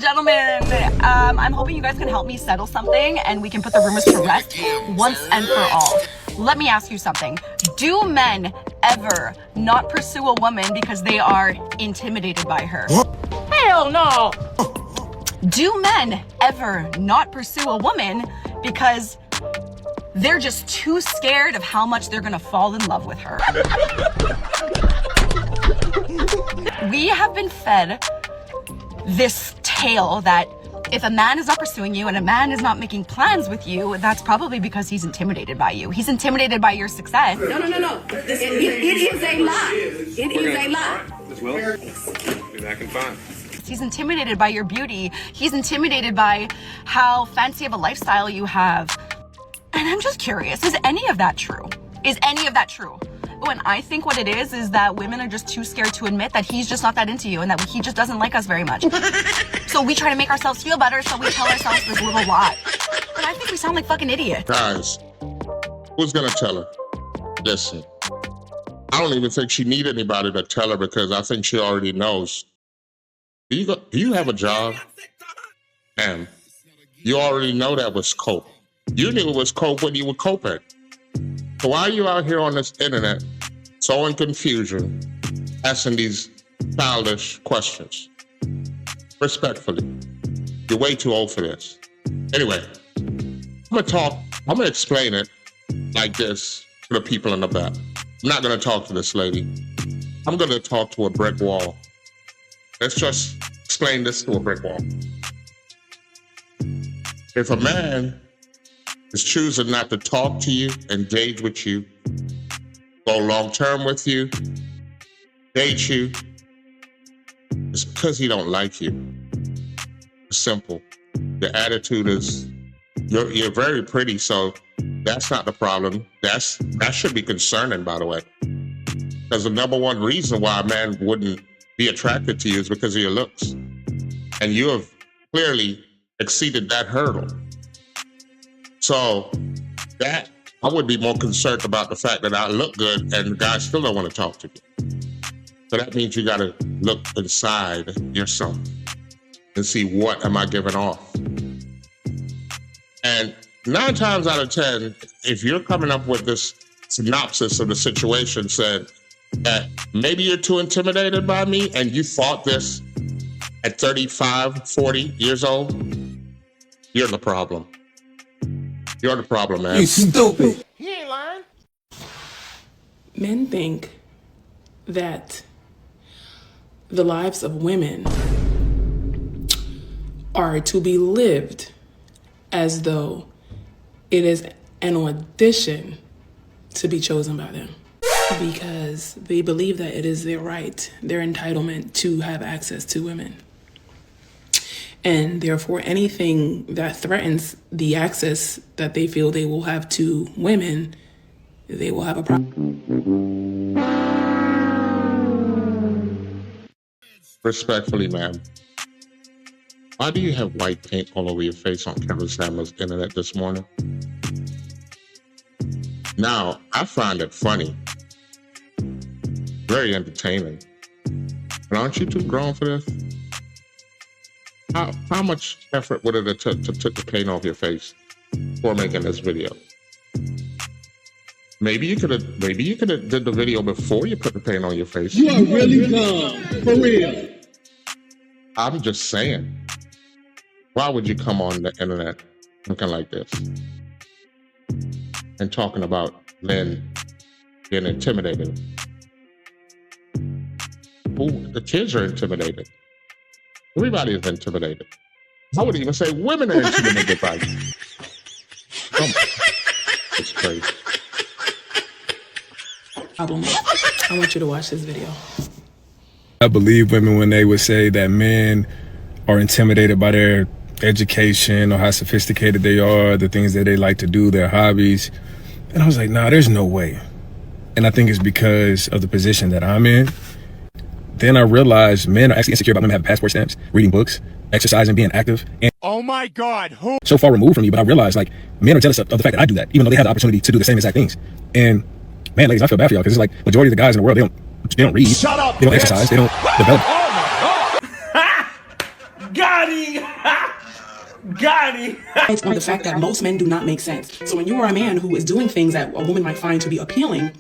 Gentlemen, I'm hoping you guys can help me settle something and we can put the rumors to rest once and for all. Let me ask you something. Do men ever not pursue a woman because they are intimidated by her? Hell no! Do men ever not pursue a woman because they're just too scared of how much they're gonna fall in love with her? We have been fed this tale that if a man is not pursuing you and a man is not making plans with you, that's probably because he's intimidated by you. He's intimidated by your success. No. It is a lie. It is a lie. Well, maybe I can find. He's intimidated by your beauty. He's intimidated by how fancy of a lifestyle you have. And I'm just curious, is any of that true? Is any of that true? When I think what it is that women are just too scared to admit that he's just not that into you and that he just doesn't like us very much. So we try to make ourselves feel better, so we tell ourselves this little lie. But I think we sound like fucking idiots. Guys, who's gonna tell her? Listen, I don't even think she need anybody to tell her because I think she already knows. Do you have a job? And you already know that was cope. You knew it was cope when you were coping. So why are you out here on this internet, so in confusion, asking these childish questions? Respectfully, you're way too old for this. Anyway, I'm gonna explain it like this to the people in the back. I'm not gonna talk to this lady. I'm gonna talk to a brick wall. Let's just explain this to a brick wall. If a man is choosing not to talk to you, engage with you, go long-term with you, date you, it's because he don't like you. It's simple. Your attitude is, you're very pretty, so that's not the problem. That should be concerning, by the way. Because the number one reason why a man wouldn't be attracted to you is because of your looks. And you have clearly exceeded that hurdle. So that, I would be more concerned about the fact that I look good and guys still don't want to talk to me. So that means you got to look inside yourself and see what am I giving off. And 9 times out of 10, if you're coming up with this synopsis of the situation said that maybe you're too intimidated by me and you thought this at 35, 40 years old, you're the problem. You're the problem, man. You stupid. He ain't lying. Men think that the lives of women are to be lived as though it is an audition to be chosen by them, because they believe that it is their right, their entitlement to have access to women. And therefore, anything that threatens the access that they feel they will have to women, they will have a problem. Respectfully, ma'am, why do you have white paint all over your face on Kevin Samuels' internet this morning? Now, I find it funny, very entertaining. But aren't you too grown for this? How much effort would it have took to take the paint off your face before making this video? Maybe you could have did the video before you put the paint on your face. You are really dumb. For real. I'm just saying. Why would you come on the internet looking like this and talking about men being intimidated? The kids are intimidated. Everybody is intimidated. I would even say women are intimidated by you. Come on. It's crazy. I want you to watch this video. I believe women when they would say that men are intimidated by their education or how sophisticated they are, the things that they like to do, their hobbies. And I was like, nah, there's no way. And I think it's because of the position that I'm in. Then I realized men are actually insecure about women having passport stamps, reading books, exercising, being active. And Oh my God, who? so far removed from me, but I realized like men are jealous of the fact that I do that, even though they have the opportunity to do the same exact things. And man, ladies, I feel bad for y'all because it's like majority of the guys in the world, they don't read, Shut up, they don't bitch. exercise, they don't develop. Oh my God. Got him. Got him. It's the fact that most men do not make sense. So when you are a man who is doing things that a woman might find to be appealing,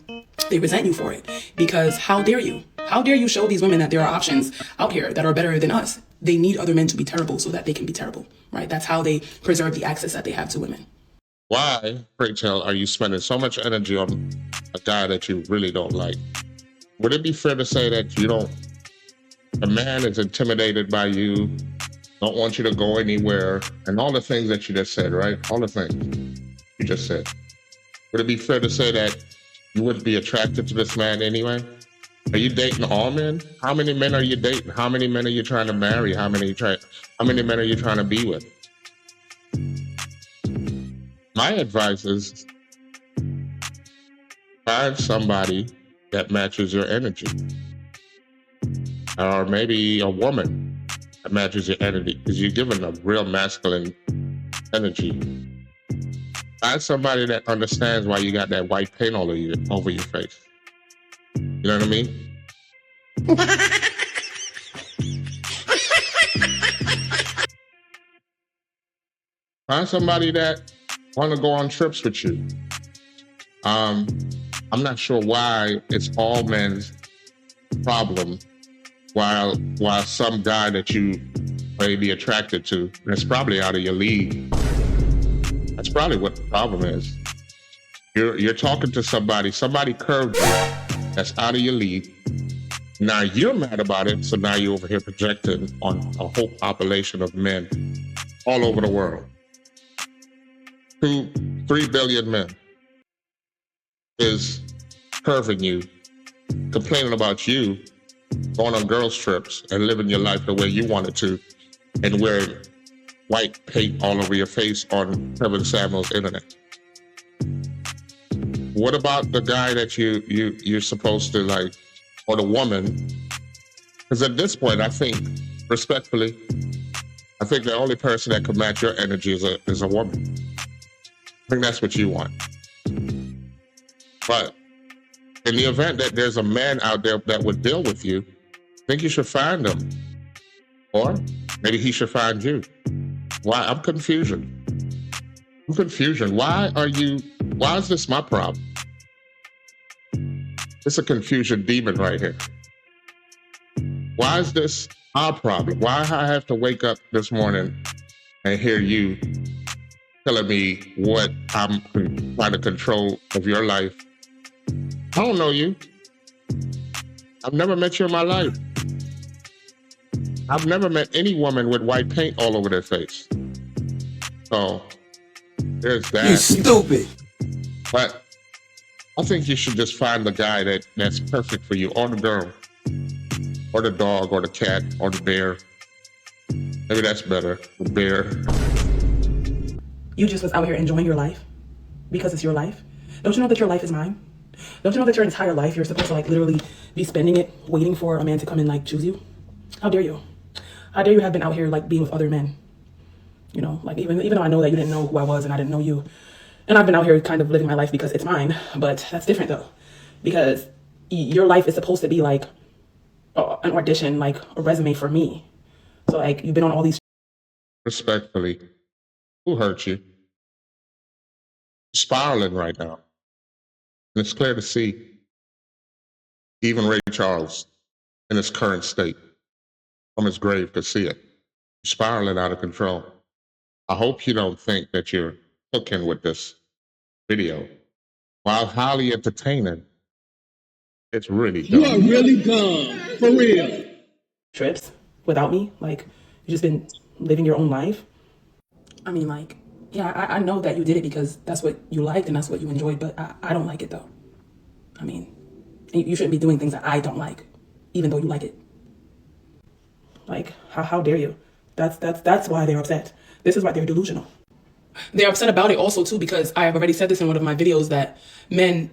they resent you for it. Because how dare you? How dare you show these women that there are options out here that are better than us? They need other men to be terrible so that they can be terrible, right? That's how they preserve the access that they have to women. Why, pray tell, are you spending so much energy on a guy that you really don't like? Would it be fair to say that a man is intimidated by you, don't want you to go anywhere, and all the things that you just said, right? All the things you just said. Would it be fair to say that you wouldn't be attracted to this man anyway? Are you dating all men? How many men are you dating? How many men are you trying to marry? How many men are you trying to be with? My advice is find somebody that matches your energy. Or maybe a woman that matches your energy, because you're given a real masculine energy. Find somebody that understands why you got that white paint all over your face. You know what I mean? Find somebody that want to go on trips with you. I'm not sure why it's all men's problem, while some guy that you may be attracted to, that's probably out of your league. That's probably what the problem is. You're talking to somebody curved you, that's out of your league. Now you're mad about it, so now you're over here projecting on a whole population of men all over the world. 2-3 billion men is curving you, complaining about you, going on girls' trips and living your life the way you wanted to, and wearing white paint all over your face on Kevin Samuel's internet. What about the guy that you're supposed to like, or the woman? Because at this point, I think, respectfully, I think the only person that could match your energy is a woman. I think that's what you want. But in the event that there's a man out there that would deal with you, I think you should find him. Or maybe he should find you. Why? I'm confusion. Why is this my problem? It's a confusion demon right here. Why is this our problem? Why I have to wake up this morning and hear you telling me what I'm trying to control of your life? I don't know you. I've never met you in my life. I've never met any woman with white paint all over their face. So there's that. You stupid. But I think you should just find the guy that's perfect for you, or the girl, or the dog, or the cat, or the bear. Maybe that's better, the bear. You just was out here enjoying your life because it's your life. Don't you know that your life is mine? Don't you know that your entire life you're supposed to like literally be spending it waiting for a man to come and like choose you? How dare you? How dare you have been out here like being with other men? You know, like even though I know that you didn't know who I was and I didn't know you, and I've been out here kind of living my life because it's mine. But that's different though, because your life is supposed to be like an audition, like a resume for me. So like you've been on all these. Respectfully, who hurt you? You're spiraling right now. And it's clear to see even Ray Charles in his current state from his grave could see it. You're spiraling out of control. I hope you don't think that you're hooking with this video. While highly entertaining, it's really dumb. You are really dumb. For real. Trips without me, like you just been living your own life. I mean, like, yeah, I know that you did it because that's what you liked and that's what you enjoyed, but I don't like it though. I mean, you shouldn't be doing things that I don't like, even though you like it. Like, how dare you? That's why they're upset. This is why they're delusional. They're upset about it also too because I have already said this in one of my videos that men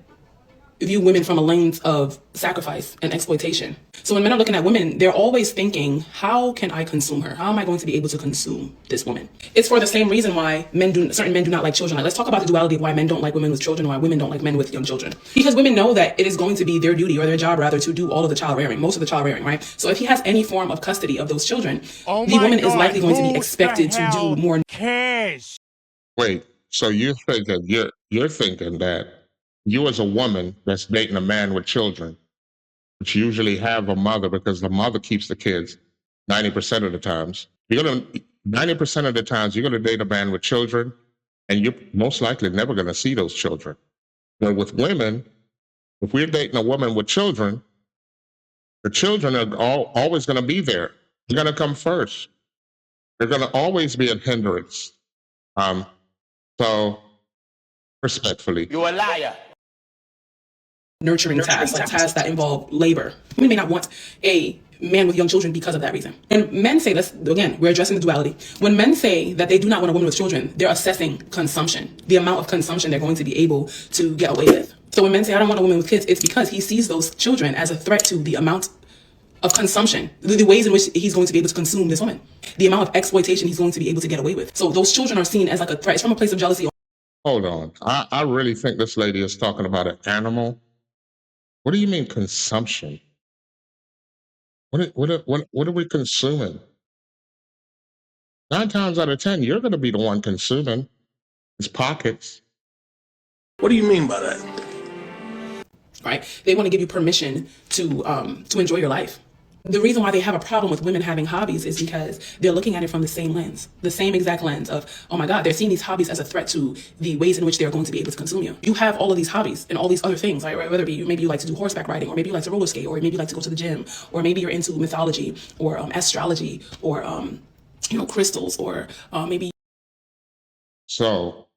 view women from a lens of sacrifice and exploitation. So when men are looking at women, they're always thinking, how can I consume her? How am I going to be able to consume this woman? It's for the same reason why certain men do not like children. Like, let's talk about the duality of why men don't like women with children, why women don't like men with young children. Because women know that it is going to be their duty or their job, rather, to do all of the child rearing, most of the child rearing, right? So if he has any form of custody of those children, the woman is likely going to be expected to do more. Cares. Wait, so you're thinking that you as a woman that's dating a man with children, which usually have a mother because the mother keeps the kids 90% of the times. 90% of the times you're gonna date a man with children, and you're most likely never gonna see those children. But with women, if we're dating a woman with children, the children are always gonna be there. They're gonna come first. They're gonna always be a hindrance. So respectfully. You a liar. Nurturing tasks, like tasks that involve labor. Women may not want a man with young children because of that reason. And men say this, again, we're addressing the duality. When men say that they do not want a woman with children, they're assessing consumption, the amount of consumption they're going to be able to get away with. So when men say, I don't want a woman with kids, it's because he sees those children as a threat to the amount of consumption, the ways in which he's going to be able to consume this woman, the amount of exploitation he's going to be able to get away with. So those children are seen as like a threat. It's from a place of jealousy. Hold on. I really think this lady is talking about an animal. What do you mean consumption? What are we consuming? 9 times out of 10, you're going to be the one consuming. It's pockets. What do you mean by that? Right? They want to give you permission to enjoy your life. The reason why they have a problem with women having hobbies is because they're looking at it from the same lens, the same exact lens of, oh my God, they're seeing these hobbies as a threat to the ways in which they're going to be able to consume you. You have all of these hobbies and all these other things, right? Whether it be maybe you like to do horseback riding, or maybe you like to roller skate, or maybe you like to go to the gym, or maybe you're into mythology or astrology, or crystals, or maybe. So,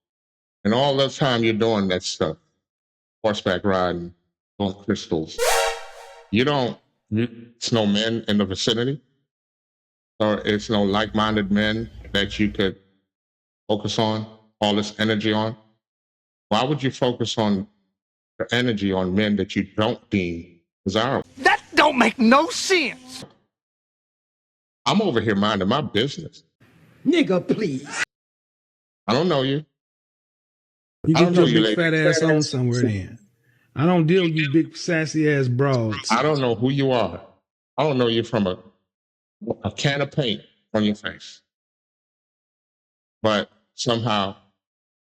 and all the time you're doing that stuff, horseback riding, on crystals, it's no men in the vicinity, or it's no like-minded men that you could focus on all this energy on. Why would you focus on the energy on men that you don't deem desirable? That don't make no sense. I'm over here minding my business. Nigga, please. I don't know you. You I don't get know your you, big lady. fat ass on somewhere then. I don't deal with you big sassy ass broads. I don't know who you are. I don't know you from a can of paint on your face. But somehow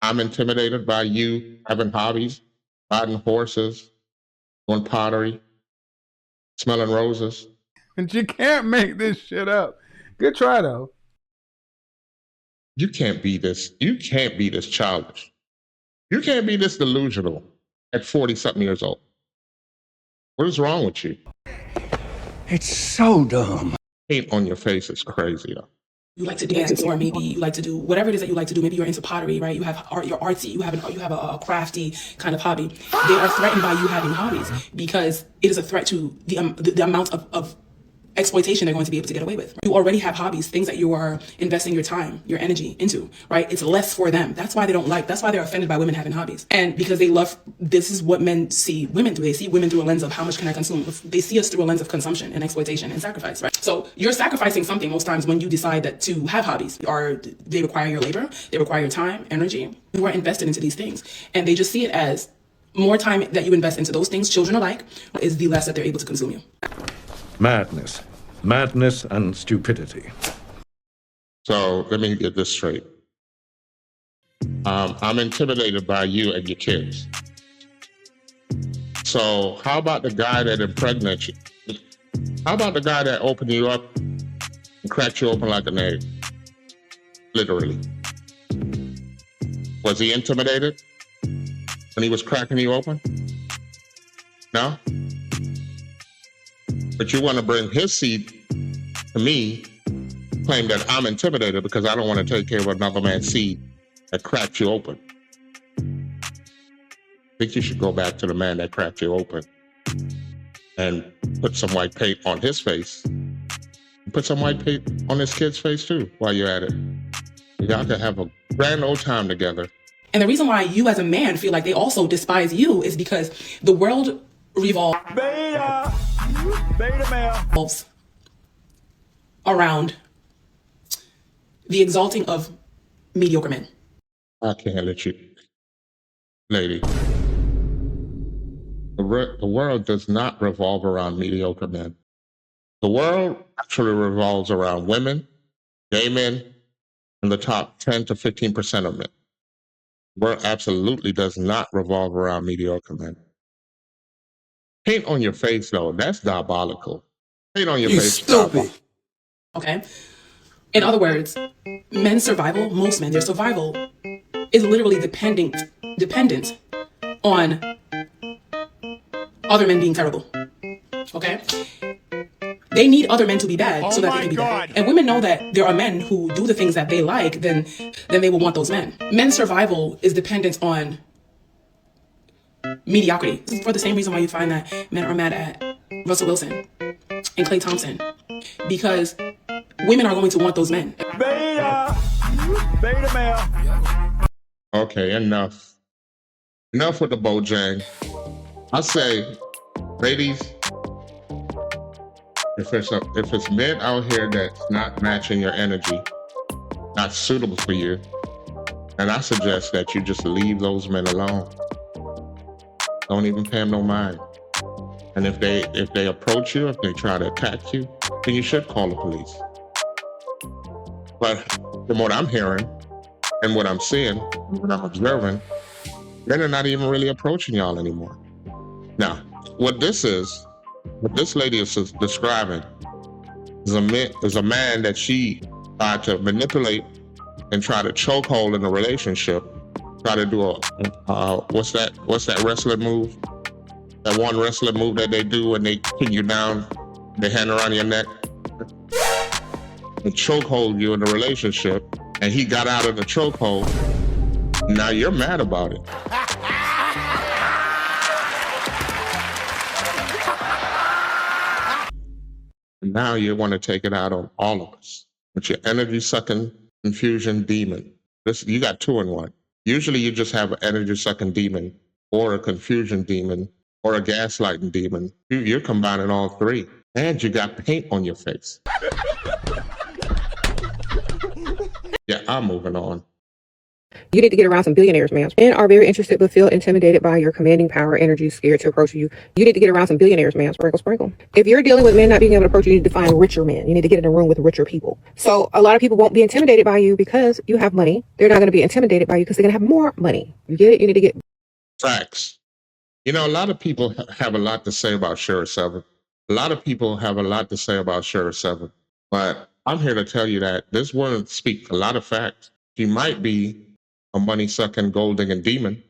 I'm intimidated by you having hobbies, riding horses, doing pottery, smelling roses. And you can't make this shit up. Good try though. You can't be this. You can't be this childish. You can't be this delusional at 40-something years old. What is wrong with you? It's so dumb. Paint on your face is crazy, though. You like to dance, or maybe you like to do whatever it is that you like to do. Maybe you're into pottery, right? You have art, you're artsy, you have a crafty kind of hobby. They are threatened by you having hobbies because it is a threat to the amount of exploitation they're going to be able to get away with. You already have hobbies, things that you are investing your time, your energy into, right? It's less for them. That's why they're offended by women having hobbies. And because this is what men see women do. They see women through a lens of how much can I consume? They see us through a lens of consumption and exploitation and sacrifice, right? So you're sacrificing something most times when you decide that to have hobbies. They require your labor, they require your time, energy. You are invested into these things. And they just see it as more time that you invest into those things, children alike, is the less that they're able to consume you. Madness and stupidity. So let me get this straight. I'm intimidated by you and your kids. So how about the guy that impregnated you? How about the guy that opened you up and cracked you open like an egg? Literally. Was he intimidated when he was cracking you open? No? But you want to bring his seed to me, claim that I'm intimidated because I don't want to take care of another man's seed that cracked you open. I think you should go back to the man that cracked you open and put some white paint on his face. Put some white paint on his kid's face too while you're at it. Y'all can have a grand old time together. And the reason why you as a man feel like they also despise you is because the world revolves around the exalting of mediocre men. I can't let you, lady. The world does not revolve around mediocre men. The world actually revolves around women, gay men, and the top 10 to 15% of men. The world absolutely does not revolve around mediocre men. Paint on your face, though, that's diabolical. Paint on your You face. stupid. Okay? In other words, men's survival, most men, their survival is literally dependent on other men being terrible. Okay? They need other men to be bad so that they can be bad. And women know that there are men who do the things that they like, then they will want those men. Men's survival is dependent on mediocrity. This is for the same reason why you find that men are mad at Russell Wilson and Klay Thompson. Because women are going to want those men. Beta male. Okay, enough. Enough with the Bojang. I say, ladies, if it's men out here that's not matching your energy, not suitable for you, then I suggest that you just leave those men alone. Don't even pay them no mind. And if they approach you, if they try to attack you, then you should call the police. But from what I'm hearing and what I'm seeing, what I'm observing, they're not even really approaching y'all anymore. Now, what this lady is describing is a man that she tried to manipulate and try to chokehold in a relationship. Try to do what's that wrestling move? That one wrestling move that they do when they pin you down, they hand around your neck, and chokehold you in a relationship. And he got out of the chokehold. Now you're mad about it. Now you want to take it out on all of us with your energy-sucking confusion demon. You got 2 in 1. Usually you just have an energy-sucking demon or a confusion demon or a gaslighting demon. You're combining all 3. And you got paint on your face. Yeah, I'm moving on. You need to get around some billionaires, ma'am. Men are very interested but feel intimidated by your commanding power, energy, scared to approach you. You need to get around some billionaires, ma'am. Sprinkle, sprinkle. If you're dealing with men not being able to approach you, you need to find richer men. You need to get in a room with richer people. So a lot of people won't be intimidated by you because you have money. They're not going to be intimidated by you because they're going to have more money. You get it? You need to get... Facts. You know, a lot of people have a lot to say about Shera Seven. A lot of people have a lot to say about Shera Seven. But I'm here to tell you that this woman speaks a lot of facts. She might be a money-sucking, gold-digging demon,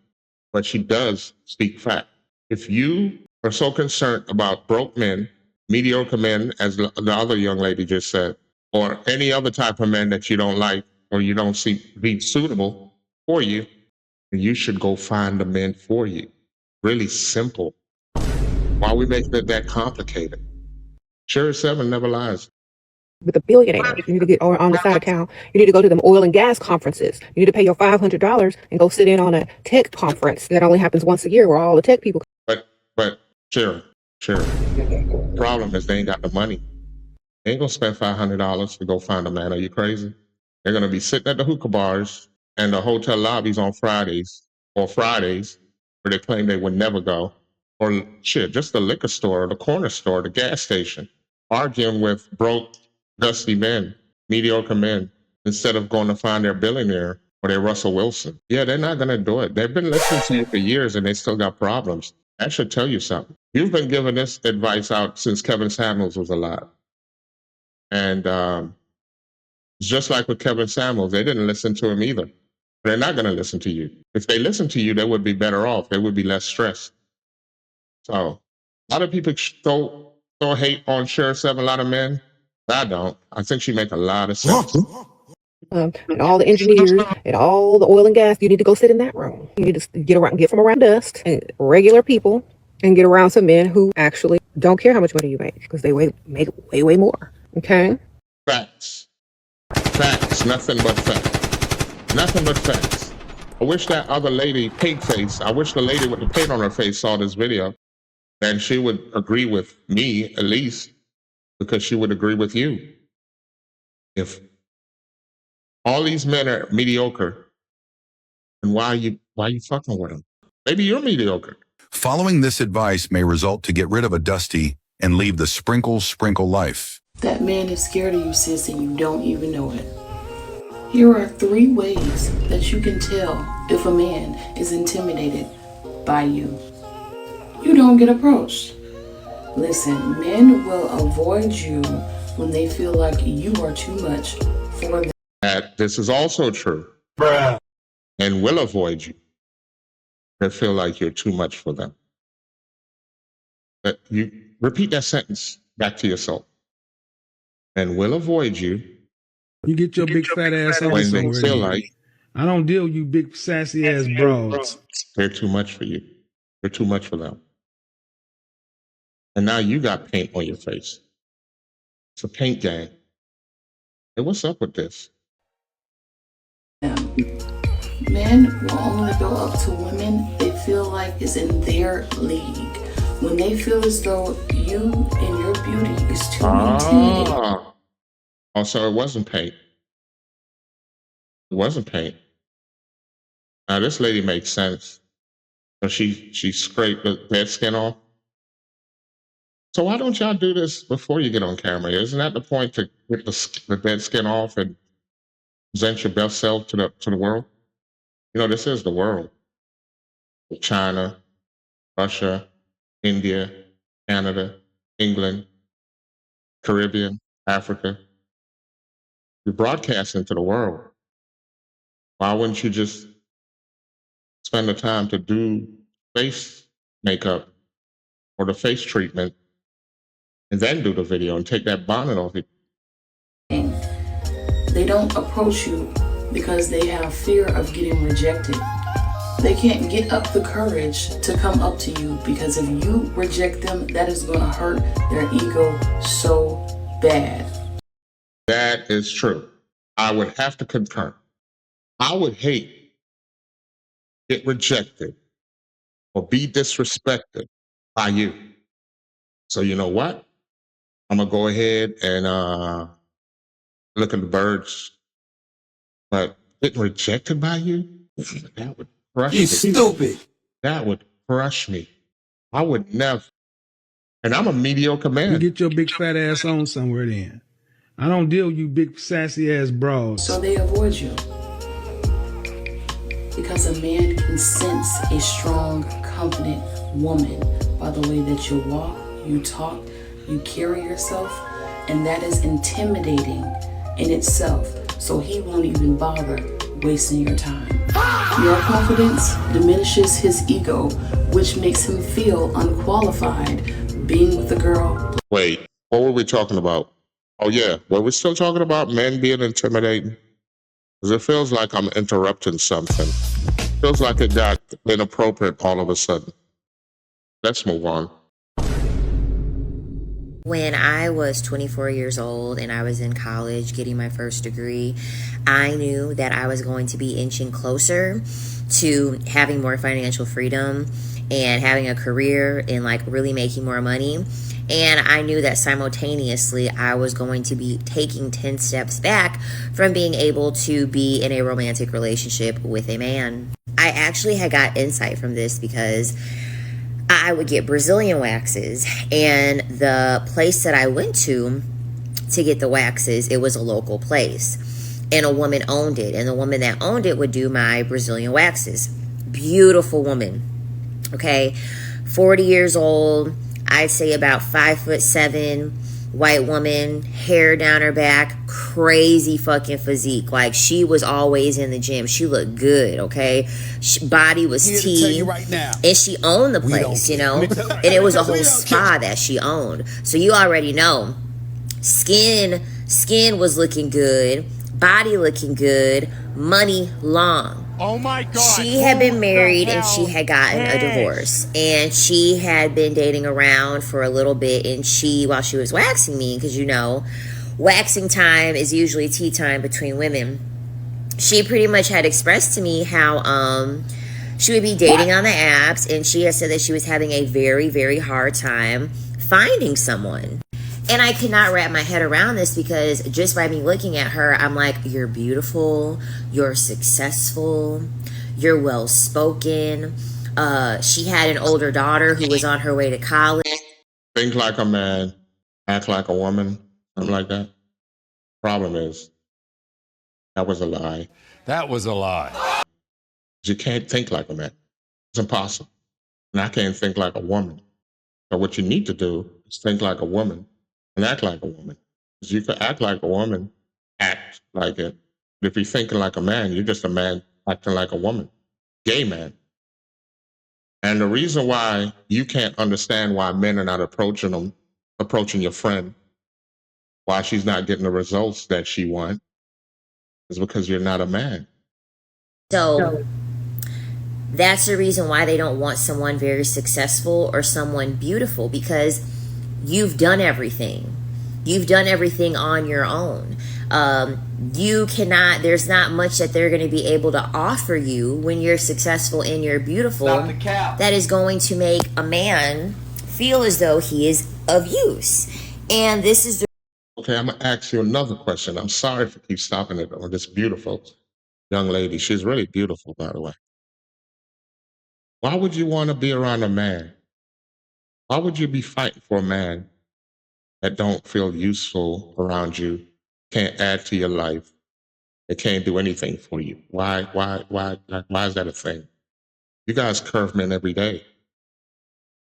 but she does speak fact. If you are so concerned about broke men, mediocre men, as the other young lady just said, or any other type of men that you don't like or you don't see being suitable for you, then you should go find the men for you. Really simple. Why are we making it that complicated? Shera Seven never lies. with the billionaires. You need to get on the side account. You need to go to them oil and gas conferences. You need to pay your $500 and go sit in on a tech conference that only happens once a year where all the tech people. But Shera, the problem is they ain't got the money. They ain't gonna spend $500 to go find a man. Are you crazy? They're gonna be sitting at the hookah bars and the hotel lobbies on Fridays where they claim they would never go. Or just the liquor store, the corner store, the gas station, arguing with broke, dusty men, mediocre men, instead of going to find their billionaire or their Russell Wilson. Yeah, they're not going to do it. They've been listening to you for years and they still got problems. That should tell you something. You've been giving this advice out since Kevin Samuels was alive. And it's just like with Kevin Samuels, they didn't listen to him either. They're not going to listen to you. If they listened to you, they would be better off. They would be less stressed. So a lot of people throw hate on Shera Seven, a lot of men. I don't. I think she make a lot of sense. And all the engineers and all the oil and gas, you need to go sit in that room. You need to get from around us and regular people and get around some men who actually don't care how much money you make because they make way more. Okay? Facts. Facts. Nothing but facts. Nothing but facts. I wish that other lady, pink face, I wish the lady with the paint on her face saw this video, and she would agree with me, at least, because she would agree with you. If all these men are mediocre, then why are you fucking with them? Maybe you're mediocre. Following this advice may result to get rid of a dusty and leave the sprinkle life. That man is scared of you, sis, and you don't even know it. Here are 3 ways that you can tell if a man is intimidated by you. You don't get approached. Listen, men will avoid you when they feel like you are too much for them. That this is also true. Bruh. And will avoid you. They feel like you're too much for them. But you repeat that sentence back to yourself. And will avoid you. You get your big fat ass on when they somewhere. feel like I don't deal with you big sassy ass broads. they're too much for you. They're too much for them. And now you got paint on your face. It's a paint gang. Hey, what's up with this? Men will only go up to women they feel like is in their league. When they feel as though you and your beauty is too intimidating. Also, it wasn't paint. It wasn't paint. Now, this lady makes sense. So she scraped the dead skin off. So why don't y'all do this before you get on camera? Isn't that the point, to get the dead skin off and present your best self to the world? You know, this is the world. China, Russia, India, Canada, England, Caribbean, Africa. You're broadcasting to the world. Why wouldn't you just spend the time to do face makeup or the face treatment and then do the video and take that bonnet off it? They don't approach you because they have fear of getting rejected. They can't get up the courage to come up to you because if you reject them, that is going to hurt their ego so bad. That is true. I would have to concur. I would hate get rejected or be disrespected by you. So you know what? I'm gonna go ahead and look at the birds. But getting rejected by you, that would crush me. You stupid. That would crush me. I would never. And I'm a mediocre You man. get your big fat ass on somewhere then. I don't deal with you big sassy ass broads. So they avoid you. Because a man can sense a strong, confident woman by the way that you walk, you talk, you carry yourself, and that is intimidating in itself. So he won't even bother wasting your time. Your confidence diminishes his ego, which makes him feel unqualified being with a girl. Wait, what were we talking about? Oh yeah, were we still talking about men being intimidating? Because it feels like I'm interrupting something. Feels like it got inappropriate all of a sudden. Let's move on. When I was 24 years old and I was in college getting my first degree, I knew that I was going to be inching closer to having more financial freedom and having a career and like really making more money. And I knew that simultaneously I was going to be taking 10 steps back from being able to be in a romantic relationship with a man. I actually had got insight from this because I would get Brazilian waxes, and the place that I went to get the waxes, it was a local place, and a woman owned it, and the woman that owned it would do my Brazilian waxes. Beautiful woman, okay, 40 years old, I'd say about 5'7", white woman, hair down her back, crazy fucking physique. Like, she was always in the gym. She looked good, okay? Body was T. Right now, and she owned the place, you know? And it was a whole spa that she owned. So you already know. Skin was looking good. Body looking good. Money long. Oh my God. She had been married and she had gotten a divorce, and she had been dating around for a little bit, and while she was waxing me, because you know, waxing time is usually tea time between women, she pretty much had expressed to me how she would be dating on the apps, and she has said that she was having a very, very hard time finding someone. And I could not wrap my head around this, because just by me looking at her, I'm like, you're beautiful, you're successful, you're well spoken. She had an older daughter who was on her way to college. Think like a man, act like a woman, something like that. Problem is, that was a lie. That was a lie. You can't think like a man. It's impossible. And I can't think like a woman. So what you need to do is think like a woman and act like a woman. Because you can act like a woman, act like it. But if you're thinking like a man, you're just a man acting like a woman. Gay man. And the reason why you can't understand why men are not approaching your friend, why she's not getting the results that she wants, is because you're not a man. So that's the reason why they don't want someone very successful or someone beautiful, because you've done everything. You've done everything on your own. There's not much that they're going to be able to offer you when you're successful and you're beautiful that is going to make a man feel as though he is of use. And this is the Okay, I'm going to ask you another question. I'm sorry for keep stopping it on this beautiful young lady. She's really beautiful, by the way. Why would you want to be around a man? Why would you be fighting for a man that don't feel useful around you, can't add to your life, it can't do anything for you? Why is that a thing? You guys curve men every day.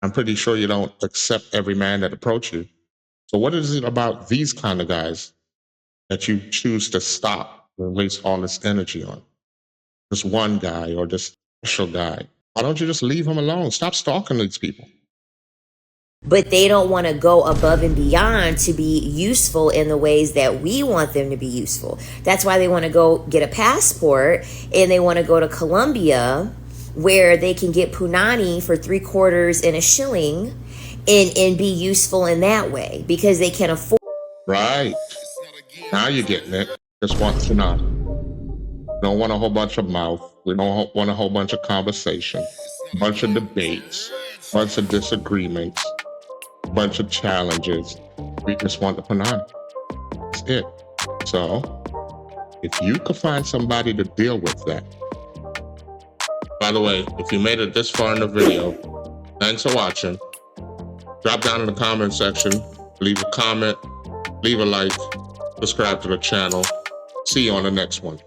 I'm pretty sure you don't accept every man that approaches you. So what is it about these kind of guys that you choose to stop and waste all this energy on? This one guy or this special guy. Why don't you just leave him alone? Stop stalking these people. But they don't want to go above and beyond to be useful in the ways that we want them to be useful. That's why they want to go get a passport and they want to go to Colombia, where they can get punani for 3/4 and a shilling and be useful in that way, because they can afford. Right. Now you're getting it. Just want punani. Don't want a whole bunch of mouth. We don't want a whole bunch of conversation, a bunch of debates, a bunch of disagreements, a bunch of challenges. We just want the punani. That's it. So, if you could find somebody to deal with that. By the way, if you made it this far in the video, thanks for watching. Drop down in the comment section, leave a comment, leave a like, subscribe to the channel. See you on the next one.